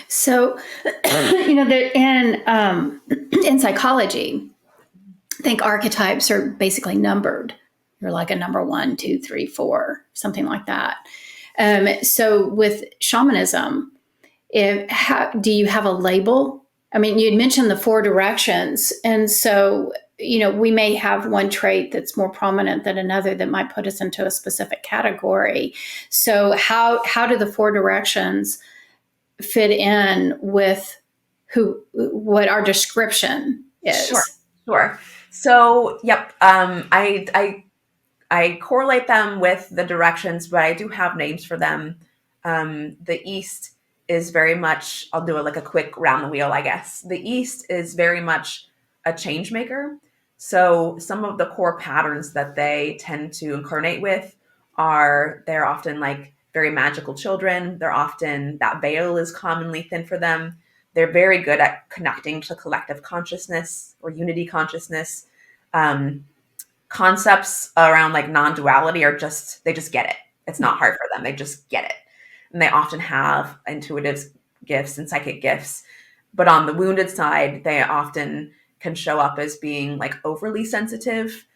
Speaker 2: So, in psychology, I think archetypes are basically numbered. You're like a number 1, 2, 3, 4, something like that. So with shamanism, do you have a label? I mean, you had mentioned the 4 directions, and so we may have one trait that's more prominent than another that might put us into a specific category. So how do the 4 directions fit in with what our description
Speaker 1: Sure,
Speaker 2: is?
Speaker 1: sure. So, yep, I correlate them with the directions, but I do have names for them. The East is very much, I'll do it like a quick round the wheel, I guess. The East is very much a change maker. So some of the core patterns that they tend to incarnate with they're often like very magical children. They're often, that veil is commonly thin for them. They're very good at connecting to collective consciousness or unity consciousness. Um, Concepts around like non-duality they just get it. It's not hard for them. They just get it. And they often have intuitive gifts and psychic gifts. But on the wounded side, they often can show up as being like overly sensitive,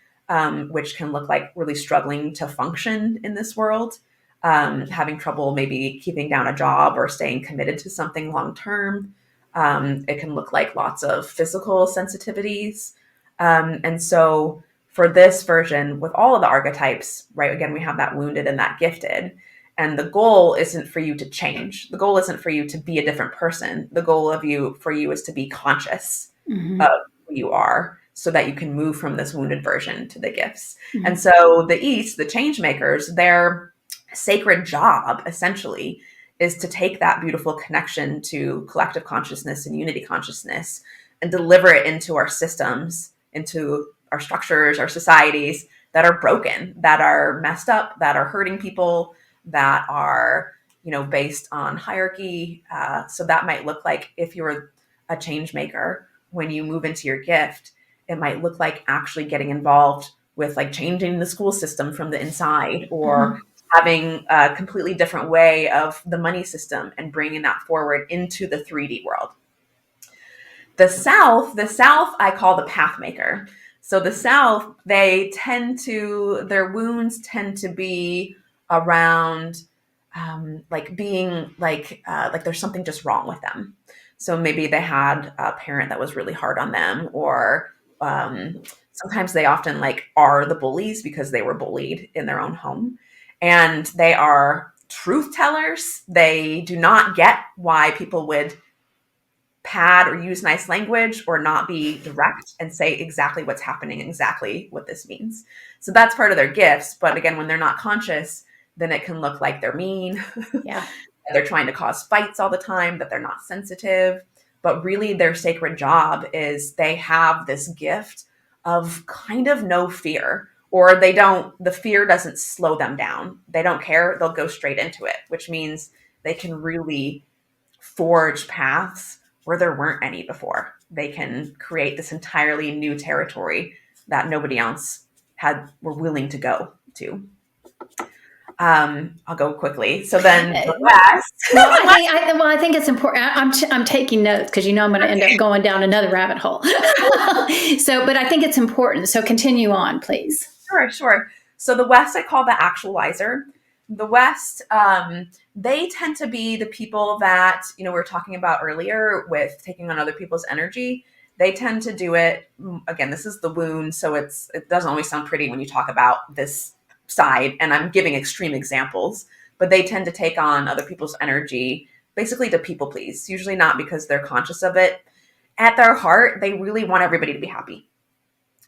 Speaker 1: which can look like really struggling to function in this world, having trouble maybe keeping down a job or staying committed to something long term. It can look like lots of physical sensitivities. And so for this version, with all of the archetypes, right, again, we have that wounded and that gifted. And the goal isn't for you to change. The goal isn't for you to be a different person. The goal for you is to be conscious
Speaker 2: Mm-hmm.
Speaker 1: of who you are so that you can move from this wounded version to the gifts.
Speaker 2: Mm-hmm.
Speaker 1: And so the East, the change makers, their sacred job essentially is to take that beautiful connection to collective consciousness and unity consciousness and deliver it into our systems, into our structures, our societies that are broken, that are messed up, that are hurting people, that are, based on hierarchy. So that might look like, if you're a change maker, when you move into your gift, it might look like actually getting involved with like changing the school system from the inside, or
Speaker 2: Mm-hmm.
Speaker 1: having a completely different way of the money system and bringing that forward into the 3D world. The South, I call the path maker. So the South, their wounds tend to be around like being like there's something just wrong with them. So maybe they had a parent that was really hard on them, or sometimes they often like are the bullies because they were bullied in their own home, and they are truth tellers. They do not get why people would pad or use nice language or not be direct and say exactly what's happening, exactly what this means. So that's part of their gifts. But again, when they're not conscious, then it can look like they're mean.
Speaker 2: Yeah.
Speaker 1: They're trying to cause fights all the time, that they're not sensitive. But really, their sacred job is they have this gift of kind of no fear, or the fear doesn't slow them down. They don't care. They'll go straight into it, which means they can really forge paths where there weren't any before. They can create this entirely new territory that nobody else were willing to go to. I'll go quickly. So then the West.
Speaker 2: Well, I think it's important. I'm taking notes because I'm going to end up going down another rabbit hole. But I think it's important. So continue on, please.
Speaker 1: Sure. So the West, I call the actualizer. The West, they tend to be the people that, we were talking about earlier with taking on other people's energy. They tend to do it. Again, this is the wound. So it doesn't always sound pretty when you talk about this side, and I'm giving extreme examples, but they tend to take on other people's energy, basically to people please, usually not because they're conscious of it. At their heart, they really want everybody to be happy,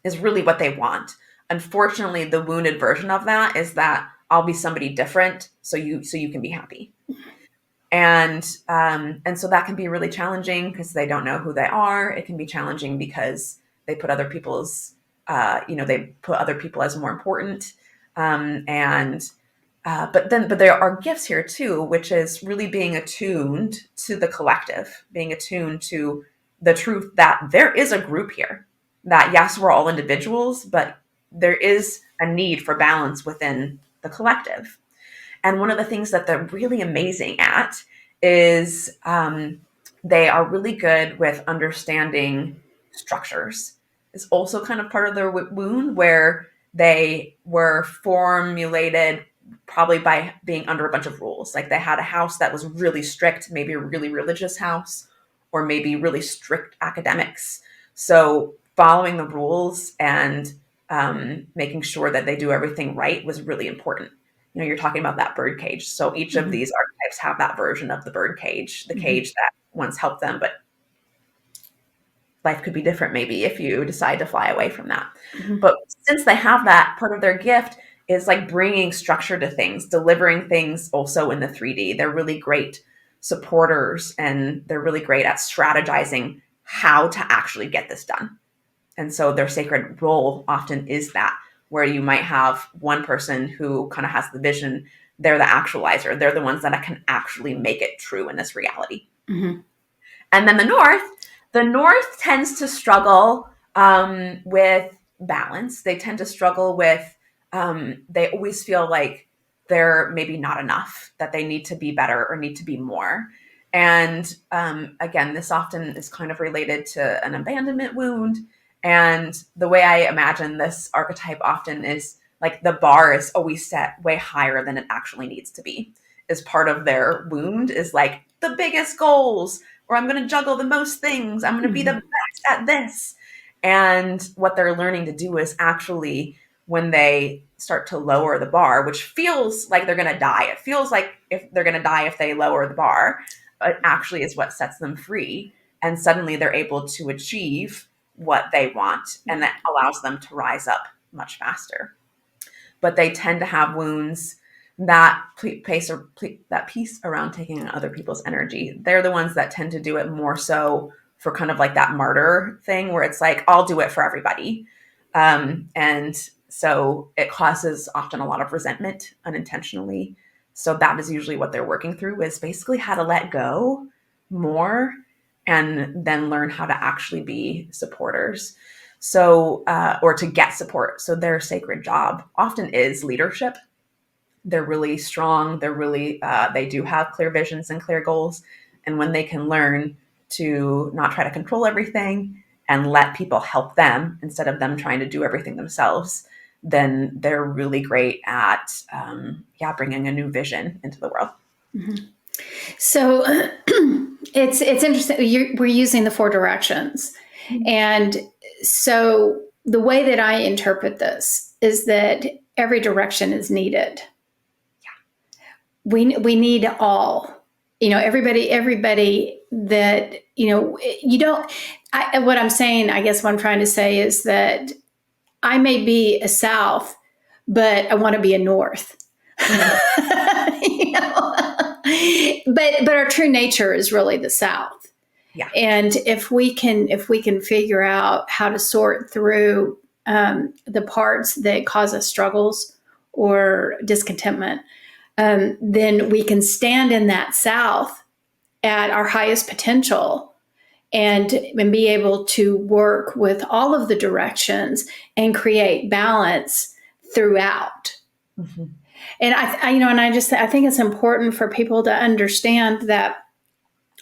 Speaker 1: is really what they want. Unfortunately, the wounded version of that is that I'll be somebody different so you can be happy. And so that can be really challenging because they don't know who they are. It can be challenging because they put other people's, they put other people as more important. And but there are gifts here too, which is really being attuned to the collective, being attuned to the truth that there is a group here. That yes, we're all individuals, but there is a need for balance within the collective. And one of the things that they're really amazing at is they are really good with understanding structures. It's also kind of part of their wound where they were formulated probably by being under a bunch of rules. Like they had a house that was really strict, maybe a really religious house, or maybe really strict academics. So following the rules and making sure that they do everything right was really important. You're talking about that bird cage. So each of these archetypes have that version of the bird cage, the cage that once helped them, but life could be different maybe if you decide to fly away from that. But since they have that, part of their gift is like bringing structure to things, delivering things also in the 3D. They're really great supporters and they're really great at strategizing how to actually get this done. And so their sacred role often is that, where you might have one person who kind of has the vision. They're the actualizer. They're the ones that can actually make it true in this reality. And then the North tends to struggle with balance. They tend to struggle with, they always feel like they're maybe not enough, that they need to be better or need to be more. And again, this often is kind of related to an abandonment wound. And the way I imagine this archetype often is like the bar is always set way higher than it actually needs to be. Is part of their wound is like the biggest goals, or I'm going to juggle the most things. I'm going to be the best at this. And what they're learning to do is actually, when they start to lower the bar, which feels like they're going to die, it feels like if they're going to die if they lower the bar, but actually is what sets them free. And suddenly they're able to achieve what they want, and that allows them to rise up much faster. But they tend to have wounds that that piece around taking on other people's energy. They're the ones that tend to do it more so for kind of like that martyr thing where it's like, I'll do it for everybody. And so it causes often a lot of resentment unintentionally. So that is usually what they're working through, is basically how to let go more and then learn how to actually be supporters. So, or to get support. So their sacred job often is leadership. They're really strong. They do have clear visions and clear goals. And when they can learn to not try to control everything and let people help them instead of them trying to do everything themselves, then they're really great at, bringing a new vision into the world.
Speaker 2: So it's interesting. We're using the 4 directions. And so the way that I interpret this is that every direction is needed. We need all, everybody that, you don't, what I'm saying, I guess what I'm trying to say is that I may be a South, but I want to be a North. But our true nature is really the South.
Speaker 1: Yeah.
Speaker 2: And if we can figure out how to sort through the parts that cause us struggles or discontentment, then we can stand in that South at our highest potential and be able to work with all of the directions and create balance throughout. And I think it's important for people to understand that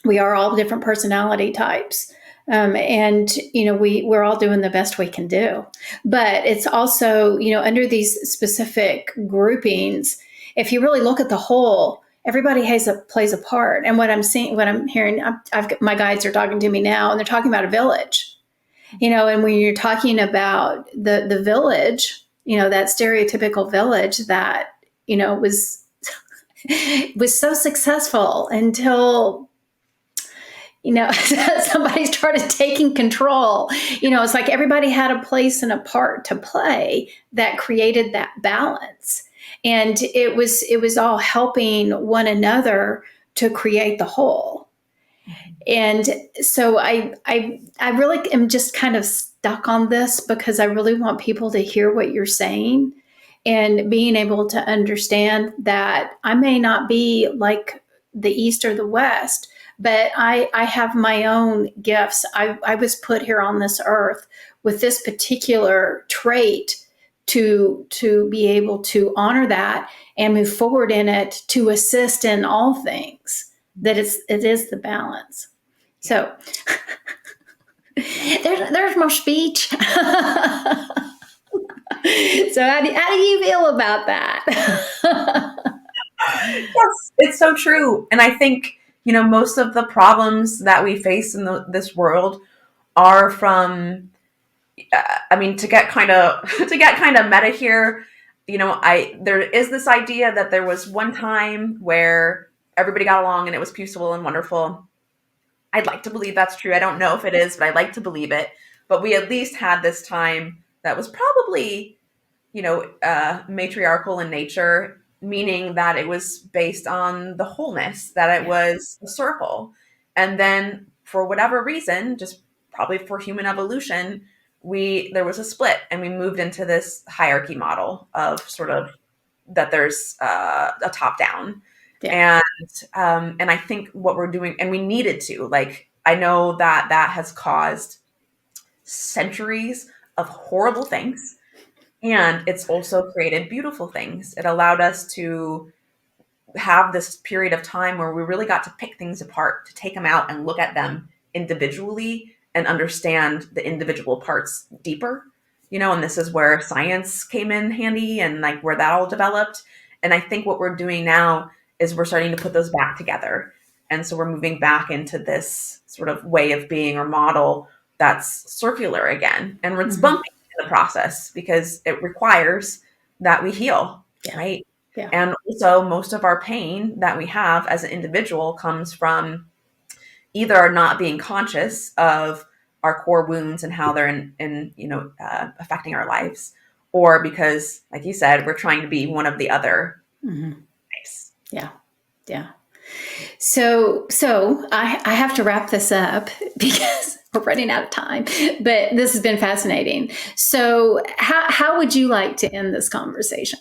Speaker 2: we are all different personality types. And we're all doing the best we can do. But it's also, under these specific groupings, if you really look at the whole, everybody plays a part. And what I'm hearing, my guides are talking to me now, and they're talking about a village. And when you're talking about the village, that stereotypical village that, was so successful until somebody started taking control. It's like everybody had a place and a part to play that created that balance. And it was all helping one another to create the whole. And so I really am just kind of stuck on this because I really want people to hear what you're saying and being able to understand that I may not be like the East or the West, but I have my own gifts. I was put here on this earth with this particular trait to be able to honor that and move forward in it to assist in all things. That it is the balance. So there's my speech. So how do you feel about that?
Speaker 1: Yes, it's so true. And I think, most of the problems that we face in this world are from, to get kind of meta here, there is this idea that there was one time where everybody got along and it was peaceful and wonderful. I'd like to believe that's true. I don't know if it is, but I'd like to believe it. But we at least had this time that was probably, matriarchal in nature, meaning that it was based on the wholeness, that it was a circle. And then for whatever reason, just probably for human evolution, there was a split and we moved into this hierarchy model of sort of that there's a top down.
Speaker 2: Yeah.
Speaker 1: And I think what we're doing, and we needed to, like, I know that has caused centuries of horrible things, and it's also created beautiful things. It allowed us to have this period of time where we really got to pick things apart, to take them out and look at them individually and understand the individual parts deeper, and this is where science came in handy and like where that all developed. And I think what we're doing now is we're starting to put those back together. And so we're moving back into this sort of way of being or model that's circular again. And it's bumpy in the process because it requires that we heal, right?
Speaker 2: Yeah.
Speaker 1: And also most of our pain that we have as an individual comes from either not being conscious of our core wounds and how they're affecting our lives, or because, like you said, we're trying to be one of the other. Nice.
Speaker 2: Yeah. Yeah. So I have to wrap this up because we're running out of time, but this has been fascinating. So how would you like to end this conversation?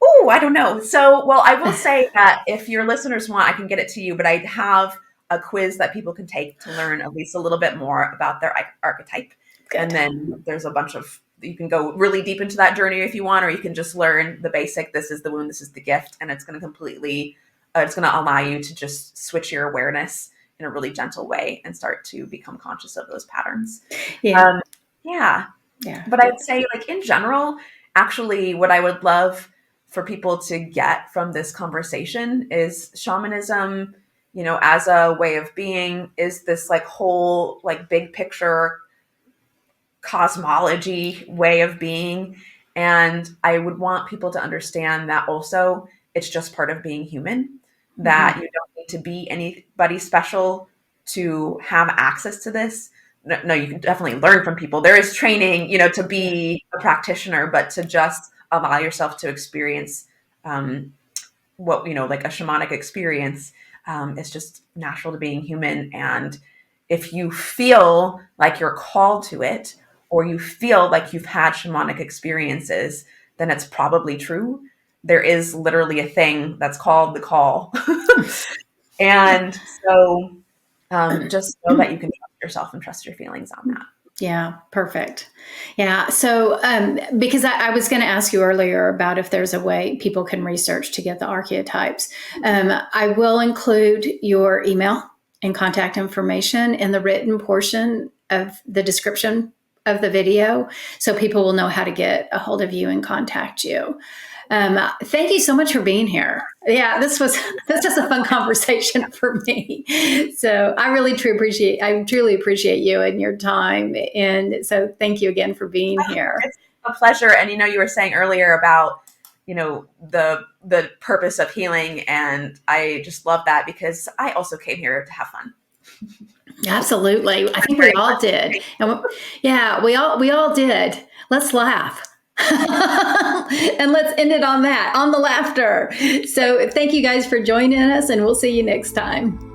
Speaker 1: Oh, I don't know. So, well, I will say that if your listeners want, I can get it to you, but I have a quiz that people can take to learn at least a little bit more about their archetype.
Speaker 2: Good.
Speaker 1: And then there's a bunch of, you can go really deep into that journey if you want, or you can just learn the basic, this is the wound, this is the gift. And it's going to it's going to allow you to just switch your awareness in a really gentle way and start to become conscious of those patterns.
Speaker 2: Yeah.
Speaker 1: Yeah. But I'd say, like, in general, actually what I would love for people to get from this conversation is shamanism, as a way of being, is this like whole, like, big picture cosmology way of being. And I would want people to understand that also it's just part of being human, that you don't need to be anybody special to have access to this. No, you can definitely learn from people. There is training, to be a practitioner, but to just allow yourself to experience what, like a shamanic experience, it's just natural to being human. And if you feel like you're called to it, or you feel like you've had shamanic experiences, then it's probably true. There is literally a thing that's called the call. And so just know that you can trust yourself and trust your feelings on that.
Speaker 2: Yeah, perfect. Yeah. So, because I was going to ask you earlier about if there's a way people can research to get the archetypes. I will include your email and contact information in the written portion of the description of the video, so people will know how to get a hold of you and contact you. Thank you so much for being here. Yeah, this was a fun conversation for me. So I truly appreciate you and your time. And so thank you again for being here.
Speaker 1: It's a pleasure. And you were saying earlier about, the purpose of healing. And I just love that because I also came here to have fun.
Speaker 2: Absolutely. I think we all did. And we all did. Let's laugh. And let's end it on that, on the laughter. So thank you guys for joining us, and we'll see you next time.